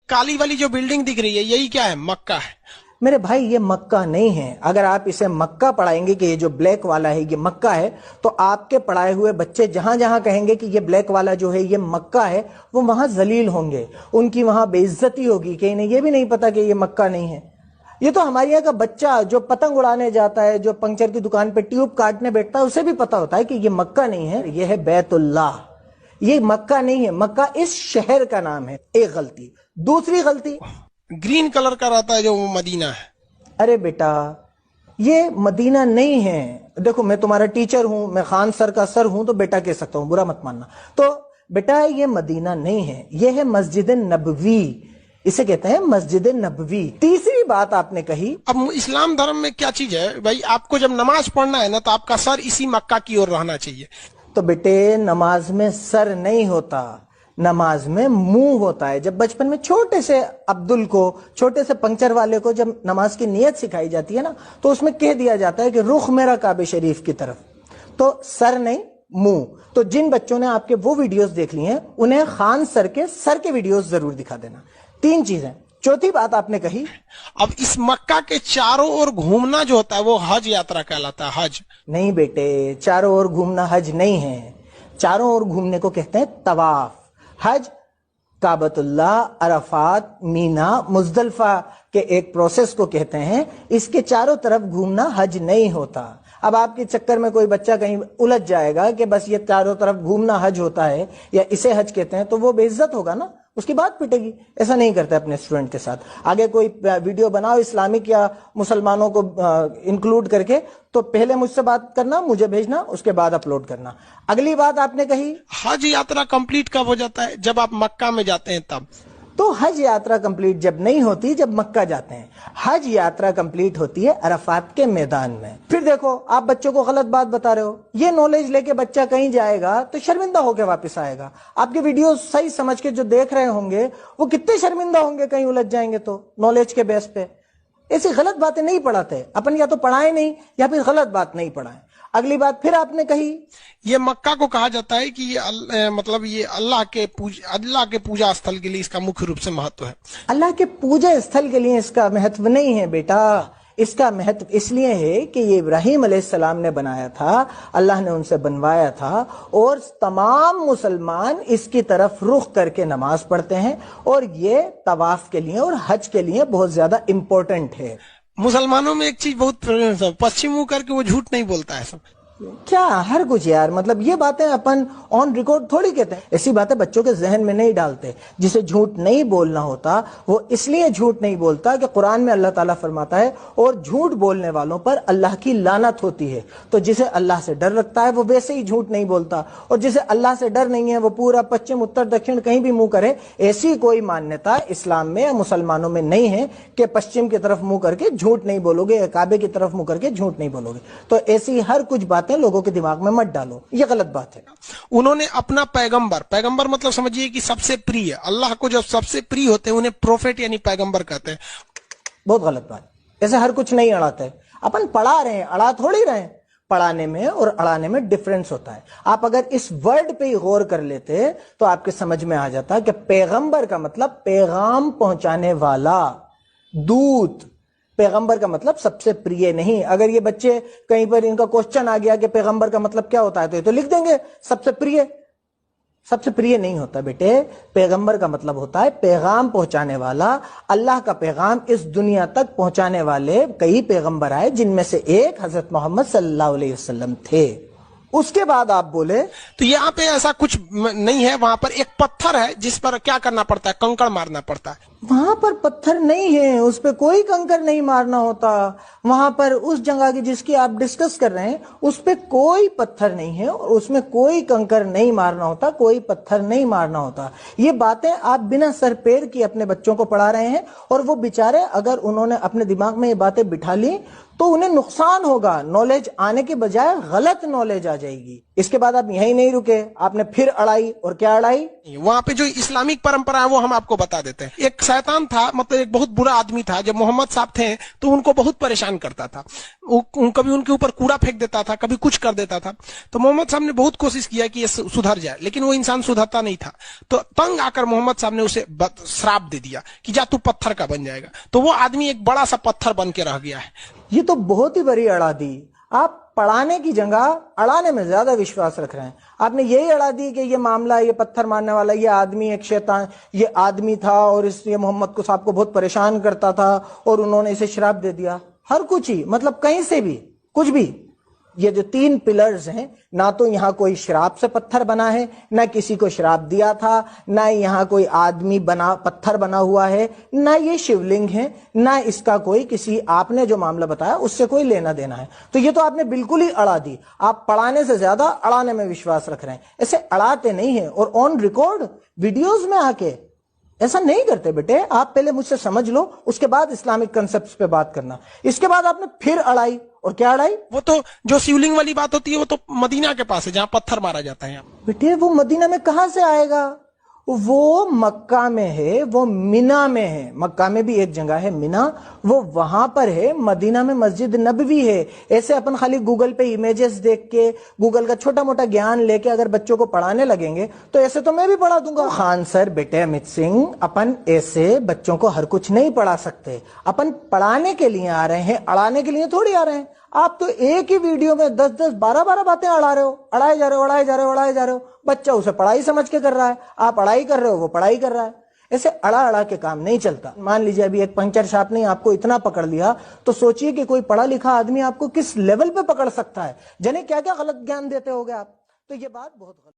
काली वाली जो बिल्डिंग दिख रही है यही क्या है? मक्का है। मेरे भाई ये मक्का नहीं है। अगर आप इसे मक्का पढ़ाएंगे कि ये जो ब्लैक वाला है ये मक्का है, तो आपके पढ़ाए हुए बच्चे जहां जहां कहेंगे कि ये ब्लैक वाला जो है ये मक्का है, वो वहां जलील होंगे, उनकी वहां बेइज्जती होगी कि इन्हें ये भी नहीं पता कि ये मक्का नहीं है। ये तो हमारे यहाँ का बच्चा जो पतंग उड़ाने जाता है, जो पंक्चर की दुकान पे ट्यूब काटने बैठता है, उसे भी पता होता है कि ये मक्का नहीं है, ये है बैतुल्लाह। ये मक्का नहीं है, मक्का इस शहर का नाम है। एक गलती। दूसरी गलती, ग्रीन कलर का रहता है जो वो मदीना है। अरे बेटा ये मदीना नहीं है। देखो मैं तुम्हारा टीचर हूं, मैं खान सर का सर हूं, तो बेटा कह सकता हूं, बुरा मत मानना। तो बेटा ये मदीना नहीं है, ये है मस्जिद नबवी, इसे कहते हैं मस्जिद नबवी। तीसरी बात आपने कही, अब इस्लाम धर्म में क्या चीज है भाई, आपको जब नमाज पढ़ना है ना तो आपका सर इसी मक्का की ओर रहना चाहिए। तो बेटे नमाज में सर नहीं होता, नमाज में मुंह होता है। जब बचपन में छोटे से अब्दुल को, छोटे से पंक्चर वाले को जब नमाज की नियत सिखाई जाती है ना, तो उसमें कह दिया जाता है कि रुख मेरा काबे शरीफ की तरफ। तो सर नहीं, मुंह। तो जिन बच्चों ने आपके वो वीडियोस देख लिए हैं, उन्हें खान सर के वीडियोस जरूर दिखा देना। 3 चीजें। चौथी बात आपने कही, अब इस मक्का के चारों ओर घूमना जो होता है वो हज यात्रा कहलाता है। हज नहीं बेटे, चारों ओर घूमना हज नहीं है। चारों ओर घूमने को कहते हैं तवाफ। हज काबतुल्लाह, अरफात, मीना, मुजदलफा के एक प्रोसेस को कहते हैं। इसके चारों तरफ घूमना हज नहीं होता। अब आपके चक्कर में कोई बच्चा कहीं उलझ जाएगा कि बस ये चारों तरफ घूमना हज होता है या इसे हज कहते हैं, तो वो बेइज्जत होगा ना, उसकी बात पिटेगी। ऐसा नहीं करते अपने स्टूडेंट के साथ। आगे कोई वीडियो बनाओ इस्लामिक या मुसलमानों को इंक्लूड करके, तो पहले मुझसे बात करना, मुझे भेजना, उसके बाद अपलोड करना। अगली बात आपने कही, हज यात्रा कंप्लीट कब हो जाता है? जब आप मक्का में जाते हैं तब। तो हज यात्रा कंप्लीट जब नहीं होती, जब मक्का जाते हैं। हज यात्रा कंप्लीट होती है अरफात के मैदान में। फिर देखो आप बच्चों को गलत बात बता रहे हो। ये नॉलेज लेके बच्चा कहीं जाएगा तो शर्मिंदा होकर वापस आएगा। आपके वीडियो सही समझ के जो देख रहे होंगे वो कितने शर्मिंदा होंगे कहीं उलझ जाएंगे तो, नॉलेज के बेस पे। ऐसी गलत बातें नहीं पढ़ाते अपन, या तो पढ़ाए नहीं या फिर गलत बात नहीं पढ़ाए। अगली बात फिर आपने कही, ये मक्का को कहा जाता है कि ये मतलब ये अल्लाह के पूजा स्थल के लिए इसका मुख्य रूप से महत्व है। अल्लाह के पूजा स्थल के लिए इसका महत्व नहीं है बेटा। इसका महत्व इसलिए है कि ये इब्राहिम अलैहिस्सलाम ने बनाया था, अल्लाह ने उनसे बनवाया था, और तमाम मुसलमान इसकी तरफ रुख करके नमाज पढ़ते हैं, और ये तवाफ के लिए और हज के लिए बहुत ज्यादा इंपॉर्टेंट है। मुसलमानों में एक चीज बहुत पश्चिम मुंह करके वो झूठ नहीं बोलता है सब। क्या हर कुछ यार, मतलब ये बातें अपन ऑन रिकॉर्ड थोड़ी कहते हैं। ऐसी बातें बच्चों के जहन में नहीं डालते। जिसे झूठ नहीं बोलना होता वो इसलिए झूठ नहीं बोलता कि कुरान में अल्लाह ताला फरमाता है और झूठ बोलने वालों पर अल्लाह की लानत होती है। तो जिसे अल्लाह से डर रखता है वो वैसे ही झूठ नहीं बोलता, और जिसे अल्लाह से डर नहीं है वो पूरा पश्चिम उत्तर दक्षिण कहीं भी मुंह करे। ऐसी कोई मान्यता इस्लाम में या मुसलमानों में नहीं है कि पश्चिम की तरफ मुंह करके झूठ नहीं बोलोगे, काबे की तरफ मुंह करके झूठ नहीं बोलोगे। तो ऐसी हर कुछ बातें लोगों के दिमाग में मत डालो, ये गलत बात है। उन्होंने अपना पैगंबर मतलब समझिए कि सबसे प्रिय, अल्लाह को जो सबसे प्रिय होते हैं उन्हें प्रोफेट यानी पैगंबर कहते हैं। बहुत गलत बात। ऐसे हर कुछ नहीं अड़ाते। अपन पढ़ा रहे हैं, अड़ा थोड़ी रहे हैं। पढ़ाने में और अड़ाने में डिफरेंस होता है। आप अगर इस वर्ड पे ही गौर कर लेते तो आपके समझ में आ जाता कि पैगंबर का मतलब पैगाम पहुंचाने वाला, दूत। पैगंबर का मतलब सबसे प्रिय नहीं। अगर ये बच्चे कहीं पर इनका क्वेश्चन आ गया कि पैगंबर का मतलब क्या होता है, तो ये तो लिख देंगे सबसे प्रिय। सबसे प्रिय नहीं होता बेटे। पैगंबर का मतलब होता है पैगाम पहुंचाने वाला। अल्लाह का पैगाम इस दुनिया तक पहुंचाने वाले कई पैगंबर आए, जिनमें से एक हजरत मोहम्मद सल्लल्लाहु अलैहि वसल्लम थे। उसके बाद आप बोले तो यहाँ पे ऐसा कुछ नहीं है, वहां पर एक पत्थर है जिस पर क्या करना पड़ता है, कंकड़ मारना पड़ता है। वहां पर पत्थर नहीं है, उस पे कोई कंकर नहीं मारना होता। वहां पर उस जगह की जिसकी आप डिस्कस कर रहे हैं उस पे कोई पत्थर नहीं है और उसमें कोई कंकर नहीं मारना होता, कोई पत्थर नहीं मारना होता। ये बातें आप बिना सर पैर की अपने बच्चों को पढ़ा रहे हैं, और वो बेचारे अगर उन्होंने अपने दिमाग में ये बातें बिठा ली तो उन्हें नुकसान होगा। नॉलेज आने के बजाय गलत नॉलेज आ जाएगी। اس کے بعد آپ یہیں نہیں رکے, آپ نے پھر اڑائی, اور کیا اڑائی؟ وہاں پہ جو اسلامک پرمپرا ہے وہ ہم آپ کو بتا دیتے ہیں. ایک شیطان تھا, مطلب ایک بہت برا آدمی تھا, جب محمد صاحب تھے تو ان کو بہت پریشان کرتا تھا, کبھی ان کے اوپر کوڑا پھینک دیتا تھا, کبھی کچھ کر دیتا تھا. تو محمد صاحب نے بہت کوشش کیا کہ یہ سدھر جائے, لیکن وہ انسان سدھرتا نہیں تھا. تو تنگ آ کر محمد صاحب نے اسے شراپ دے دیا کہ جا تو پتھر کا بن جائے گا. تو وہ آدمی ایک بڑا سا پتھر بن کے رہ گیا ہے. یہ تو بہت ہی بڑی اڑا دی. آپ پڑھانے کی جگہ اڑانے میں زیادہ وشواس رکھ رہے ہیں. آپ نے یہی اڑا دی کہ یہ معاملہ, یہ پتھر مارنے والا یہ آدمی ایک شیطان, یہ آدمی تھا اور اس یہ محمد کو صاحب کو بہت پریشان کرتا تھا اور انہوں نے اسے شراپ دے دیا. ہر کچھ ہی, مطلب کہیں سے بھی کچھ بھی. یہ جو 3 پلرز ہیں, نہ تو یہاں کوئی شراپ سے پتھر بنا ہے, نہ کسی کو شراپ دیا تھا, نہ یہاں کوئی آدمی بنا پتھر بنا ہوا ہے, نہ یہ شیولنگ ہے, نہ اس کا کوئی کسی آپ نے جو معاملہ بتایا اس سے کوئی لینا دینا ہے. تو یہ تو آپ نے بالکل ہی اڑا دی. آپ پڑھانے سے زیادہ اڑانے میں وشواس رکھ رہے ہیں. ایسے اڑاتے نہیں ہیں, اور آن ریکارڈ ویڈیوز میں آ کے ایسا نہیں کرتے بیٹے. آپ پہلے مجھ سے سمجھ لو, اس کے بعد اسلامک کنسپٹس پہ بات کرنا. اس کے بعد آپ نے پھر اڑائی, اور کیا اڑائی؟ وہ تو جو شیولنگ والی بات ہوتی ہے وہ تو مدینہ کے پاس ہے جہاں پتھر مارا جاتا ہے. بیٹے وہ مدینہ میں کہاں سے آئے گا؟ وہ مکہ میں ہے, وہ مینا میں ہے. مکہ میں بھی ایک جگہ ہے مینا, وہ وہاں پر ہے. مدینہ میں مسجد نبوی ہے. ایسے اپن خالی گوگل پہ امیجز دیکھ کے, گوگل کا چھوٹا موٹا گیان لے کے اگر بچوں کو پڑھانے لگیں گے تو ایسے تو میں بھی پڑھا دوں گا. خان سر, بیٹے امت سنگھ, اپن ایسے بچوں کو ہر کچھ نہیں پڑھا سکتے. اپن پڑھانے کے لیے آ رہے ہیں, اڑانے کے لیے تھوڑی آ رہے ہیں. آپ تو ایک ہی ویڈیو میں 10-10, 12-12 باتیں اڑا رہے ہو, اڑائے جا رہے ہو. بچہ اسے پڑھائی سمجھ کے کر رہا ہے, آپ اڑائی کر رہے ہو, وہ پڑھائی کر رہا ہے. ایسے اڑا کے کام نہیں چلتا. مان لیجیے ابھی ایک پنچر شاپ نے آپ کو اتنا پکڑ لیا, تو سوچئے کہ کوئی پڑھا لکھا آدمی آپ کو کس لیول پہ پکڑ سکتا ہے. جنہیں کیا کیا غلط گیان دیتے ہوگے آپ. تو یہ بات بہت غلط.